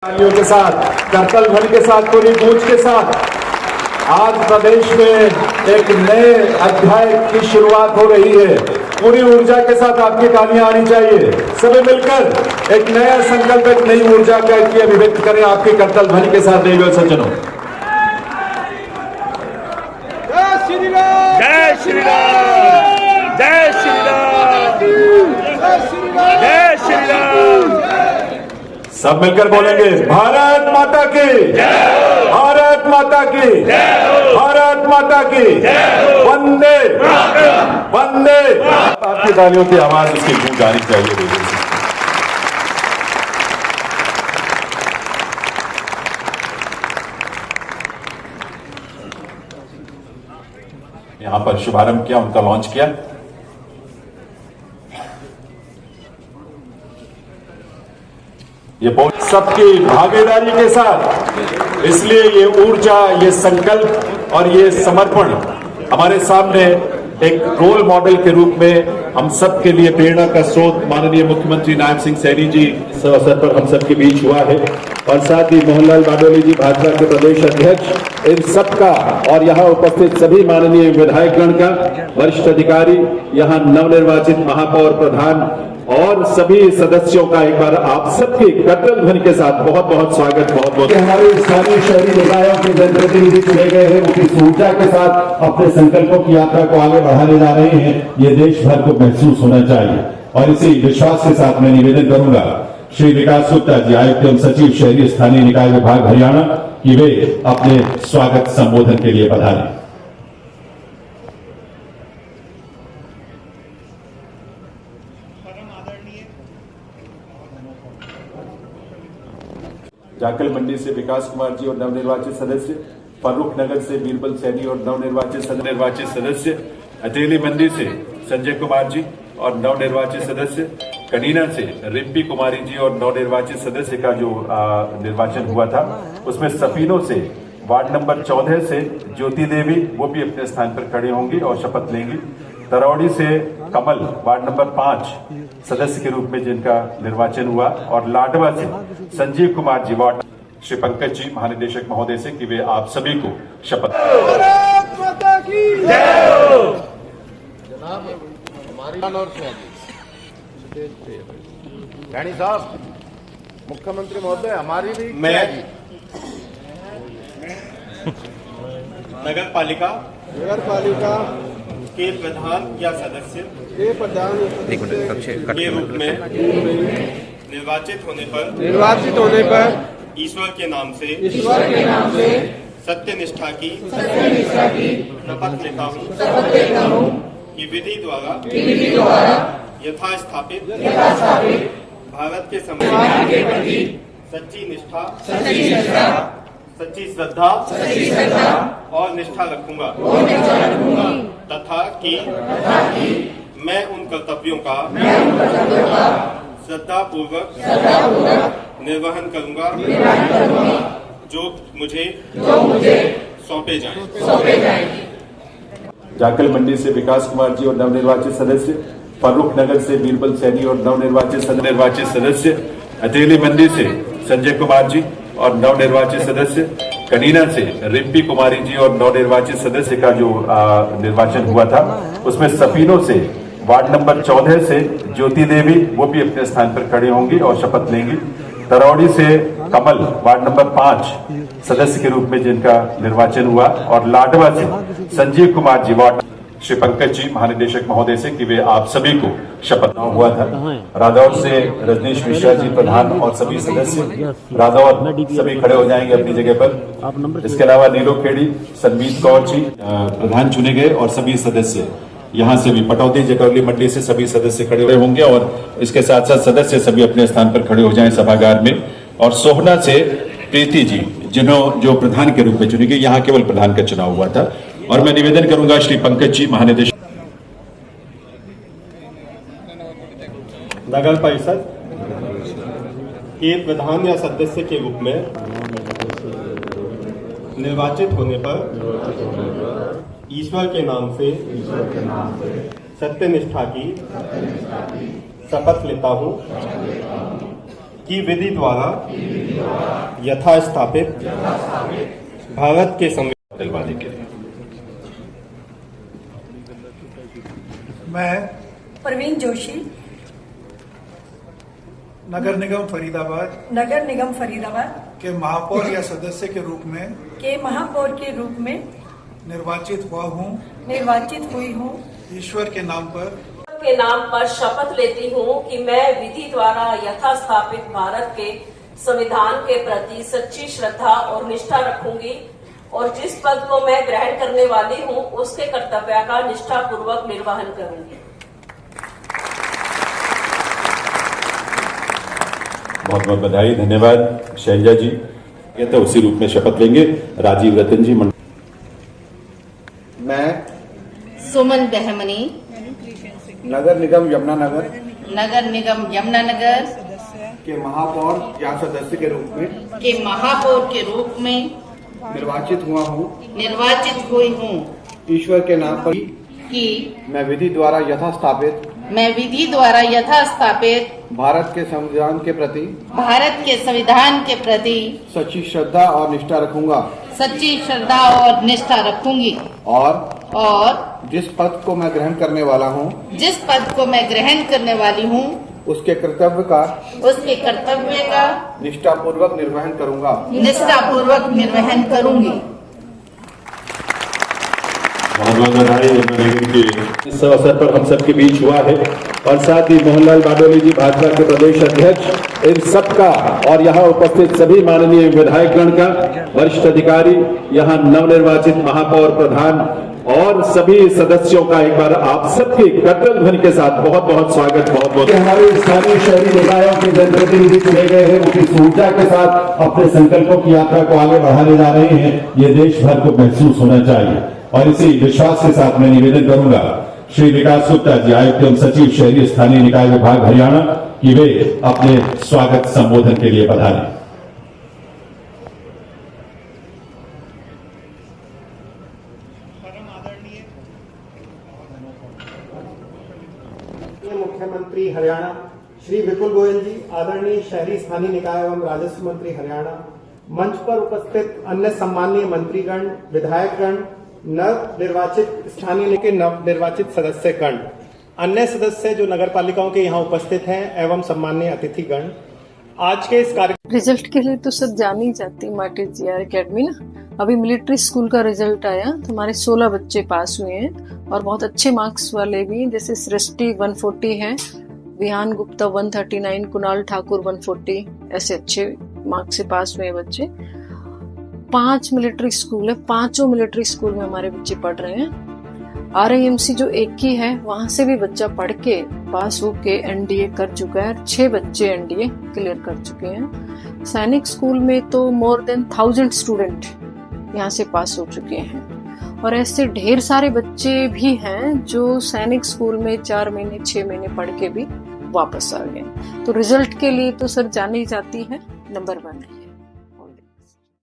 तालियों के साथ, करतल ध्वनि के साथ, पूरी गूंज के साथ आज प्रदेश में एक नए अध्याय की शुरुआत हो रही है। पूरी ऊर्जा के साथ आपकी तालियां आनी चाहिए। सभी मिलकर एक नया संकल्प, एक नई ऊर्जा की अभिव्यक्ति करें आपकी करतल ध्वनि के साथ। देवी और सज्जनों, जय श्री राम, जय श्री राम, जय श्री राम, जय श्री राम। सब मिलकर बोलेंगे भारत माता की जय, भारत माता की जय, भारत माता की जय, वंदे वंदे। आपकी तालियों की आवाज उसकी गूंज आनी चाहिए। यहां पर शुभारंभ किया, उनका लॉन्च किया। ये सबकी भागीदारी के साथ, इसलिए ये ऊर्जा, ये संकल्प और ये समर्पण हमारे सामने एक रोल मॉडल के रूप में हम सब के लिए प्रेरणा का स्रोत माननीय मुख्यमंत्री नायब सिंह सैनी जी इस अवसर पर हम सबके बीच हुआ है, और साथ ही मोहनलाल बाडोली जी भाजपा के प्रदेश अध्यक्ष, इन सबका और यहाँ उपस्थित सभी माननीय विधायकगण का, वरिष्ठ अधिकारी, यहाँ नवनिर्वाचित महापौर, प्रधान और सभी सदस्यों का एक बार आप सबकी करतल ध्वनि के साथ बहुत बहुत स्वागत। बहुत बहुत हमारे स्थानीय शहरी निकायों के जनप्रतिनिधि चुने गए हैं, उनकी ऊर्जा के साथ अपने संकल्पों की यात्रा को आगे बढ़ाने जा रहे हैं। ये देश भर को महसूस होना चाहिए, और इसी विश्वास के साथ मैं निवेदन करूंगा श्री विकास गुप्ता जी, आयुक्त एवं सचिव शहरी स्थानीय निकाय विभाग हरियाणा, कि वे अपने स्वागत संबोधन के लिए पधारें। जाकल मंडी से विकास कुमार जी और नवनिर्वाचित सदस्य, फर्रुख नगर से बीरबल सैनी और नवनिर्वाचित सदस्य, अतेली मंडी से संजय कुमार जी और नवनिर्वाचित सदस्य, कनीना से रिम्पी कुमारी जी और नवनिर्वाचित सदस्य का जो निर्वाचन हुआ था, उसमें सफीनों से वार्ड नंबर 14 से ज्योति देवी, वो भी अपने स्थान पर खड़े होंगी और शपथ लेंगी। तरौड़ी से कमल, वार्ड नंबर 5 सदस्य के रूप में जिनका निर्वाचन हुआ, और लाडवा से संजीव कुमार जी, वार्ड श्री पंकज जी महानिदेशक महोदय से, कि वे आप सभी को शपथ। भारत माता की जय। जनाब हमारी रानी साहब, मुख्यमंत्री महोदय, हमारी भी मैं नगर पालिका के प्रधान या सदस्य के रूप में निर्वाचित होने पर ईश्वर के नाम से सत्यनिष्ठा की शपथ लेता हूँ कि विधि द्वारा यथास्थापित भारत के संविधान के प्रति सच्ची निष्ठा, सच्ची श्रद्धा और निष्ठा रखूंगा, तथा कि मैं उन कर्तव्यों का श्रद्धापूर्वक निर्वहन करूंगा जो मुझे सौंपे जाएं। जाकल मंडी से विकास कुमार जी और नवनिर्वाचित सदस्य, फर्रुख नगर से बीरबल सैनी और नवनिर्वाचित सदस्य, अतेली मंडी से संजय कुमार जी और नवनिर्वाचित सदस्य, कनीना से रिम्पी कुमारी जी और नवनिर्वाचित सदस्य का जो निर्वाचन हुआ था, उसमें सफीनों से वार्ड नंबर 14 से ज्योति देवी, वो भी अपने स्थान पर खड़े होंगी और शपथ लेंगी। तरौड़ी से कमल, वार्ड नंबर 5 सदस्य के रूप में जिनका निर्वाचन हुआ, और लाडवा से संजीव कुमार जी, वार्ड श्री पंकज जी महानिदेशक महोदय से, कि वे आप सभी को शपथ हुआ था। रादौर से रजनीश मिश्रा जी प्रधान और सभी सदस्य, रादौर सभी खड़े हो जाएंगे अपनी जगह पर। इसके अलावा नीलोखेड़ी संदीप कौर जी प्रधान चुने गए, और सभी सदस्य यहाँ से भी पटौदी जकरौली मंडी से सभी सदस्य खड़े होंगे, और इसके साथ साथ सदस्य सभी अपने स्थान पर खड़े हो जाएं सभागार में। और सोहना से प्रीति जी, जो प्रधान के रूप में चुनी गई, यहाँ केवल प्रधान का चुनाव हुआ था। और मैं निवेदन करूंगा श्री पंकज जी महानिदेशक नगर परिषद के प्रधान या सदस्य के रूप में निर्वाचित होने पर ईश्वर के नाम से सत्यनिष्ठा की शपथ लेता हूँ की विधि द्वारा यथास्थापित भारत के संविधान दिलवाने के लिए मैं प्रवीण जोशी नगर निगम फरीदाबाद के महापौर या सदस्य के रूप में निर्वाचित हुई हूँ ईश्वर के नाम पर शपथ लेती हूँ कि मैं विधि द्वारा यथास्थापित भारत के संविधान के प्रति सच्ची श्रद्धा और निष्ठा रखूंगी और जिस पद को मैं ग्रहण करने वाली हूँ उसके कर्तव्य का निष्ठापूर्वक निर्वहन करूंगी। बहुत बहुत बधाई, धन्यवाद शैलजा जी। ये तो उसी रूप में शपथ लेंगे राजीव रतन जी। मैं सुमन बहमनी नगर निगम यमुनानगर के महापौर या सदस्य के रूप में निर्वाचित हुई हूँ ईश्वर के नाम पर कि मैं विधि द्वारा यथास्थापित भारत के संविधान के प्रति सच्ची श्रद्धा और निष्ठा रखूंगी और जिस पद को मैं ग्रहण करने वाली हूँ उसके कर्तव्य का निष्ठापूर्वक निर्वहन करूंगा। बहुत बहुत बधाई। इस अवसर पर हम सबके बीच हुआ है और साथ ही मोहनलाल बाडोली जी भाजपा के प्रदेश अध्यक्ष, इन सबका और यहाँ उपस्थित सभी माननीय विधायकगण का, वरिष्ठ अधिकारी, यहाँ नवनिर्वाचित महापौर, प्रधान और सभी सदस्यों का एक बार आप सबके करतल ध्वनि के साथ बहुत बहुत स्वागत। बहुत बहुत हमारे स्थानीय शहरी निकायों के जनप्रतिनिधि चुने गए हैं, वो किस ऊर्जा के साथ अपने संकल्पों की यात्रा को आगे बढ़ाने जा रहे हैं, ये देश भर को महसूस होना चाहिए। और इसी विश्वास के साथ मैं निवेदन करूंगा श्री विकास गुप्ता जी, आयुक्त एवं सचिव शहरी स्थानीय निकाय विभाग हरियाणा, कि वे अपने स्वागत संबोधन के लिए पधारें। मुख्यमंत्री हरियाणा श्री विपुल गोयल जी, आदरणीय शहरी स्थानीय निकाय एवं राजस्व मंत्री हरियाणा, मंच पर उपस्थित अन्य सम्मानीय मंत्रीगण, विधायकगण, नवनिर्वाचित सदस्यगण, अन्य सदस्य जो नगर पालिकाओं के यहाँ उपस्थित हैं एवं सम्मानीय अतिथिगण, आज के इस कार्यक्रम रिजल्ट के लिए तो सब जान ही जाती मार्टी जीआर एकेडमी ना। अभी मिलिट्री स्कूल का रिजल्ट आया तो हमारे 16 बच्चे पास हुए हैं और बहुत अच्छे मार्क्स वाले भी, जैसे सृष्टि 140 है, विहान गुप्ता 139, कुणाल ठाकुर 140, ऐसे अच्छे मार्क्स से पास हुए बच्चे। 5 मिलिट्री स्कूल है, पांचों मिलिट्री स्कूल में हमारे बच्चे पढ़ रहे हैं। RIMC जो एक ही है वहां से भी बच्चा पढ़ के पास होके NDA कर चुका है, 6 बच्चे NDA क्लियर कर चुके हैं। सैनिक स्कूल में तो मोर देन 1000 स्टूडेंट यहाँ से पास हो चुके हैं और ऐसे ढेर सारे बच्चे भी हैं जो सैनिक स्कूल में 4 महीने 6 महीने पढ़ के भी वापस आ गए। तो रिजल्ट के लिए तो सर जानी जाती है नंबर 1 है।